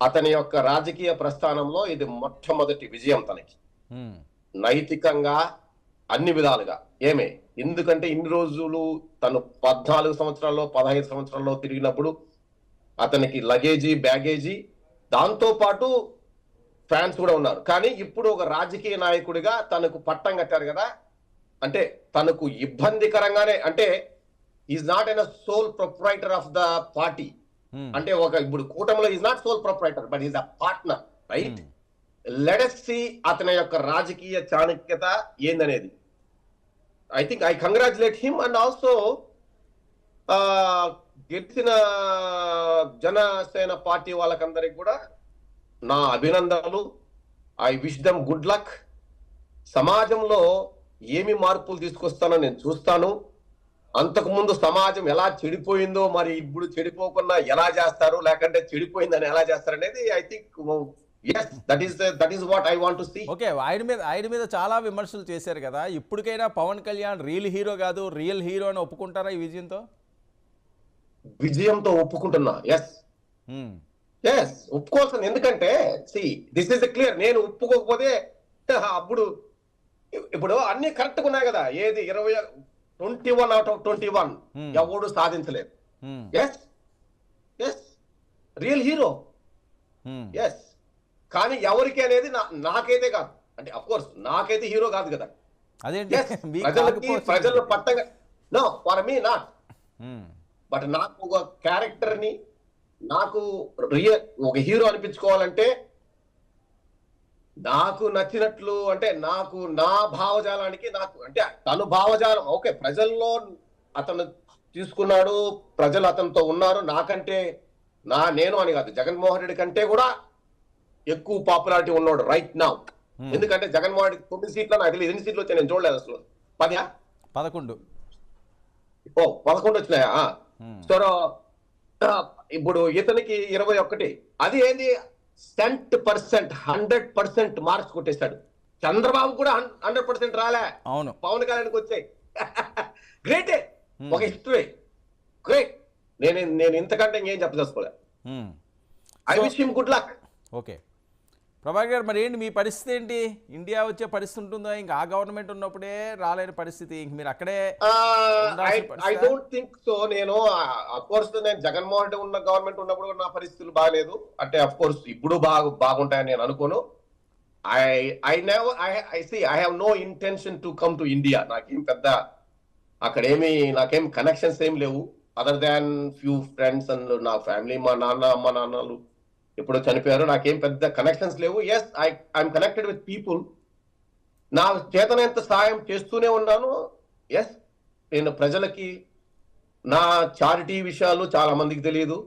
అతని యొక్క రాజకీయ ప్రస్థానంలో ఇది మొట్టమొదటి విజయం తనకి, నైతికంగా అన్ని విధాలుగా. ఎందుకంటే ఇన్ని రోజులు తను 14 సంవత్సరాల్లో 15 సంవత్సరాల్లో తిరిగినప్పుడు అతనికి లగేజీ బ్యాగేజీ, దాంతో పాటు ఫ్యాన్స్ కూడా ఉన్నారు. కానీ ఇప్పుడు ఒక రాజకీయ నాయకుడిగా తనకు పట్టం కట్టారు కదా, అంటే తనకు ఇబ్బందికరంగానే, అంటే is not an sole proprietor of the party. అంటే ఇప్పుడు కూటమిలో is not sole proprietor but is a partner, right? Let us see అతని యొక్క రాజకీయ చాణక్యత ఏందనేది. I think I congratulate him. And also గెలిచిన జనసేన పార్టీ వాళ్ళకందరికి కూడా నా అభినందనలు. I wish them good luck. సమాజంలో ఏమి మార్పులు తీసుకొస్తానో నేను చూస్తాను. అంతకుముందు సమాజం ఎలా చెడిపోయిందో మరి ఇప్పుడు చెడిపోకుండా ఎలా చేస్తారు, లేకంటే చెడిపోయిందని ఎలా చేస్తారు అనేది I think yes that is what I want to see. Okay, ఆయన మీద చాలా విమర్శలు చేశారు కదా, ఇప్పటికైనా పవన్ కళ్యాణ్ రియల్ హీరో కాదు రియల్ హీరో అని ఒప్పుకుంటారా ఈ విజయంతో ఒప్పుకుంటున్నా. ఎస్ ఒప్పుకోవాల్సింది. ఎందుకంటే దిస్ ఇస్ క్లియర్. నేను ఒప్పుకోకపోతే ఇప్పుడు అన్ని కరెక్ట్ గా ఉన్నాయి కదా. ఏది 21 out of 21 ఎవడు సాధించలేదు. Yes real hero. ఎస్ కానీ ఎవరికి అనేది నాకైతే కాదు. అంటే అఫ్ కోర్స్ నాకైతే హీరో కాదు కదా. ప్రజలు పట్టంగా no for me not. But నాకు ఒక క్యారెక్టర్ ని, నాకు ఒక హీరో అనిపించుకోవాలంటే నాకు నచ్చినట్లు, అంటే నాకు నా భావజాలానికి, నాకు అంటే తను భావజాలం ఓకే ప్రజల్లో అతను తీసుకున్నాడు, ప్రజలు అతనితో ఉన్నారు. నాకంటే నేను అని కాదు, జగన్మోహన్ రెడ్డి కంటే కూడా ఎక్కువ పాపులారిటీ ఉన్నాడు రైట్ నౌ. ఎందుకంటే జగన్మోహన్ రెడ్డి 9 సీట్లు, నాకు తెలియదు ఎన్ని సీట్లు వచ్చాయి, నేను చూడలేదు అసలు. 11 వచ్చినాయా? సో ఇప్పుడు ఇతనికి 21. అది ఏంది 100% మార్క్స్ కొట్టేశాడు. చంద్రబాబు కూడా 100% రాలే, పవన్ కళ్యాణ్కి వచ్చాయి. గ్రేటే, ఒక హిస్టరీ. గ్రేట్. నేను ఇంతకంటే ఇంకేం చెప్పదలుచుకోలే. I wish him good luck. Okay Prabhakar గారు, మరి ఏంటి మీ పరిస్థితి ఏంటి? ఇండియా వచ్చే పరిస్థితి ఉంటుందా? ఇంకా ఆ గవర్నమెంట్ ఉన్నప్పుడే రాలేని పరిస్థితి, ఇంక మీరు అక్కడే? I don't think so. నేను అఫ్ కోర్స్ నేను జగన్మోహన్ రెడ్డి ఉన్న గవర్నమెంట్ ఉన్నప్పుడు నా పరిస్థితులు బాగాలేదు. అంటే అఫ్ కోర్స్ ఇప్పుడు బాగుంటాయని నేను అనుకోను. I have no intention to come to India. నాకేం పెద్ద నాకేం కనెక్షన్స్ ఏం లేవు, other than few friends and నా ఫ్యామిలీ, మా నాన్న అమ్మ నాన్నలు ఇప్పుడు చనిపోయారు. నాకేం పెద్ద కనెక్షన్స్ లేవు. Yes I'm connected with people. నా చేతనంత సాయం చేస్తూనే ఉన్నాను. ఎస్ నేను ప్రజలకి నా చారిటీ విషయాలు చాలా మందికి తెలియదు.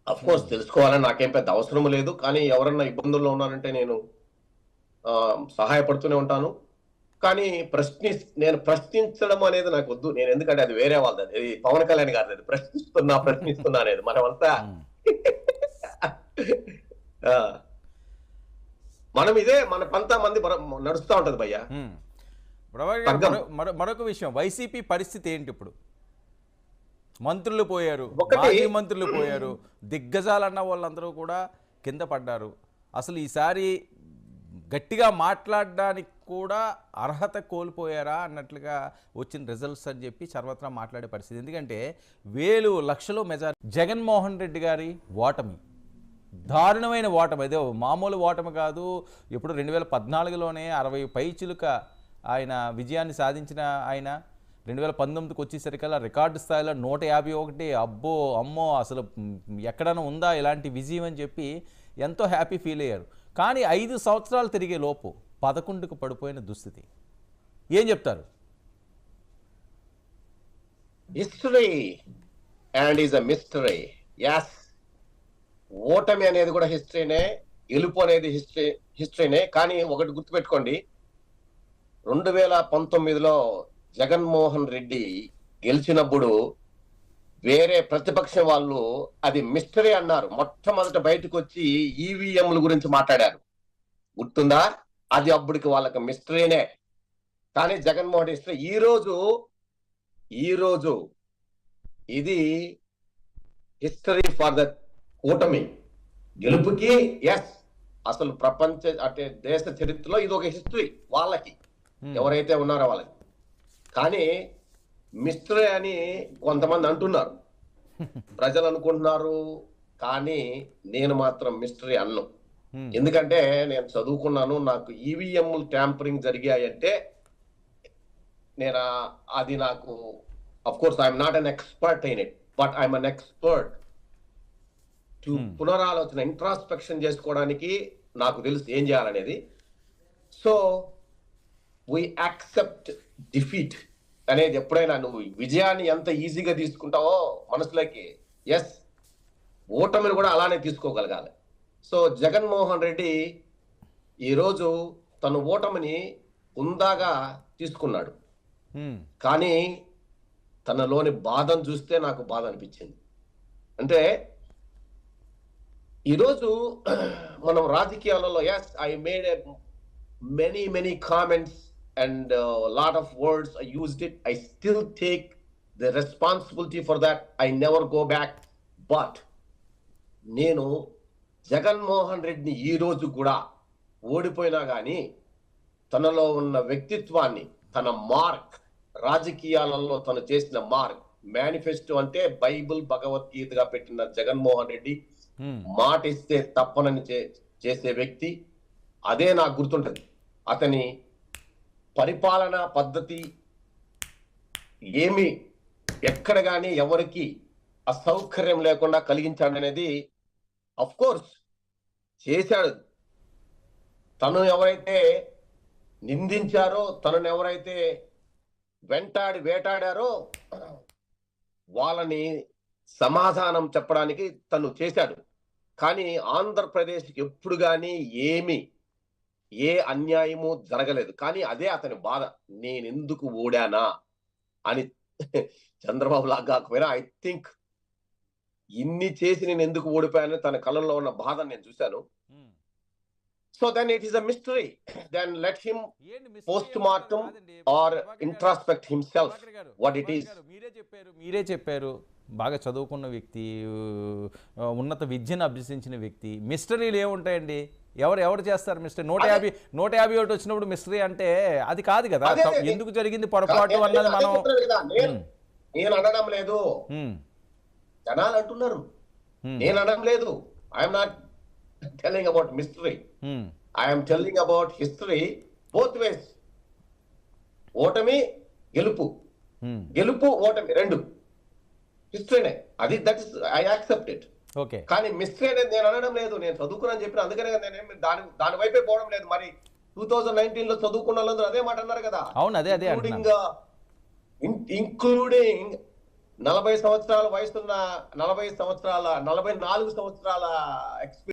అఫ్ కోర్స్ తెలుసుకోవాలని నాకేం పెద్ద అవసరం లేదు. కానీ ఎవరన్నా ఇబ్బందుల్లో ఉన్నారంటే నేను సహాయపడుతూనే ఉంటాను. కానీ నేను ప్రశ్నించడం అనేది నాకు వద్దు. నేను ఎందుకంటే అది వేరే వాళ్ళది, అది పవన్ కళ్యాణ్ గారిది. అది ప్రశ్నిస్తున్నా అనేది మనమంతా మనం ఇదే మన పంతా మంది నడుస్తూ ఉంటది భయ్యా. మరొక విషయం, వైసీపీ పరిస్థితి ఏంటి ఇప్పుడు? మంత్రులు పోయారు, మాజీ మంత్రులు పోయారు, దిగ్గజాలన్న వాళ్ళందరూ కూడా కింద పడ్డారు. అసలు ఈసారి గట్టిగా మాట్లాడడానికి కూడా అర్హత కోల్పోయారా అన్నట్లుగా వచ్చిన రిజల్ట్స్ అని చెప్పి సర్వత్రా మాట్లాడే పరిస్థితి. ఎందుకంటే లక్షలు మెజారిటీ. జగన్మోహన్ రెడ్డి గారి ఓటమి దారుణమైన ఓటమి. అదే మామూలు ఓటమి కాదు. ఇప్పుడు 2014లోనే 60 పైచిలుక ఆయన విజయాన్ని సాధించిన ఆయన 2019కి వచ్చేసరికల్లా రికార్డు స్థాయిలో 151. అబ్బో అమ్మో, అసలు ఎక్కడైనా ఉందా ఇలాంటి విజయం అని చెప్పి ఎంతో హ్యాపీ ఫీల్ అయ్యారు. కానీ 5 సంవత్సరాలు తిరిగే లోపు 11కు పడిపోయిన దుస్థితి. ఏం చెప్తారు? History and is a mystery. yes ఓటమి అనేది కూడా హిస్టరీనే, గెలుపు అనేది హిస్టరీనే. కానీ ఒకటి గుర్తుపెట్టుకోండి, 2019లో జగన్మోహన్ రెడ్డి గెలిచినప్పుడు వేరే ప్రతిపక్షం వాళ్ళు అది మిస్టరీ అన్నారు. మొట్టమొదట బయటకు వచ్చి ఈవీఎంల గురించి మాట్లాడారు, గుర్తుందా? అది అప్పటికి వాళ్ళకి మిస్టరీనే. కానీ జగన్మోహన్ హిస్టరీ. ఈ రోజు ఇది హిస్టరీ ఫర్ ద కూటమి. గెలుపుకి ఎస్, అసలు ప్రపంచ అంటే దేశ చరిత్రలో ఇది ఒక హిస్టరీ వాళ్ళకి, ఎవరైతే ఉన్నారో వాళ్ళకి. కానీ మిస్టరీ అని కొంతమంది అంటున్నారు, ప్రజలు అనుకుంటున్నారు. కానీ నేను మాత్రం మిస్టరీ అన్ను. ఎందుకంటే నేను చదువుకున్నాను, నాకు ఈవీఎంలు ట్యాంపరింగ్ జరిగాయంటే నేను అది నాకు, of course I'm not an expert in it, but I'm an expert to పునరాలోచన, ఇంట్రాస్పెక్షన్ చేసుకోవడానికి నాకు తెలుసు ఏం చేయాలనేది. సో వీ యాక్సెప్ట్ డిఫీట్ అనేది ఎప్పుడైనా నువ్వు విజయాన్ని ఎంత ఈజీగా తీసుకుంటావో మనసులోకి, ఎస్ ఓటమిని కూడా అలానే తీసుకోగలగాలి. సో జగన్మోహన్ రెడ్డి ఈరోజు తన ఓటమిని హుందాగా తీసుకున్నాడు. కానీ తనలోని బాధను చూస్తే నాకు బాధ అనిపించింది. అంటే ఈరోజు మనం రాజకీయాలలో, yes I made many comments and lot of words, I used it, I still take the responsibility for that, I never go back. But నేను జగన్మోహన్ రెడ్డిని ఈ రోజు కూడా ఓడిపోయినా కానీ తనలో ఉన్న వ్యక్తిత్వాన్ని, తన మార్క్, రాజకీయాలలో తను చేసిన మార్క్, మేనిఫెస్టో అంటే బైబిల్ భగవద్గీతగా పెట్టిన జగన్మోహన్ రెడ్డి, మాట ఇస్తే తప్పనని చేసే వ్యక్తి, అదే నాకు గుర్తుంటది. అతని పరిపాలనా పద్ధతి ఏమి ఎక్కడ కానీ ఎవరికి అసౌకర్యం లేకుండా కలిగించాడనేది, అఫ్ కోర్స్ చేశాడు. తను ఎవరైతే నిందించారో, తనను ఎవరైతే వేటాడారో వాళ్ళని సమాధానం చెప్పడానికి తను చేశాడు. కానీ ఆంధ్రప్రదేశ్కి ఎప్పుడు కానీ ఏ అన్యాయము జరగలేదు. కానీ అదే అతని బాధ, నేనెందుకు ఓడానా అని. చంద్రబాబు లాగా కాకపోయినా ఐ థింక్ ఇన్ని చేసి నేను ఎందుకు ఓడిపోయానని తన కళ్ళల్లో ఉన్న బాధను నేను చూశాను. So then it is a mystery. Then let him post mortem or introspect himself what it is. మీరే చెప్పారు బాగా చదువుకున్న వ్యక్తి, ఉన్నత విద్యను అభ్యసించిన వ్యక్తి. మిస్టరీలు ఏముంటాయండి? ఎవరు చేస్తారు మిస్టరీ? 151 వచ్చినప్పుడు మిస్టరీ అంటే అది కాదు కదా. ఎందుకు జరిగింది పొరపాటు అన్నది మనం. నేను అనడం లేదు, జనాలు అంటున్నారు, నేను అనడం లేదు. I'm not telling about mystery, I'm telling about history both ways. ఓటమి గెలుపు, గెలుపు ఓటమి రెండు హిస్టరీనే. అది that is I accept it. Okay. కానీ మిస్టరీ అనేది నేను అనడం లేదు. నేను చదువుకున్నాను చెప్పిన, అందుకనే నేను దాని వైపే పోవడం లేదు. మరి 2019 లో చదువుకున్న వాళ్ళందరూ అదే మాట అన్నారు కదా. అవును, అదే ఇంక్లూడింగ్ 40 సంవత్సరాల వయసున్న 44 సంవత్సరాల ఎక్స్పీరియన్స్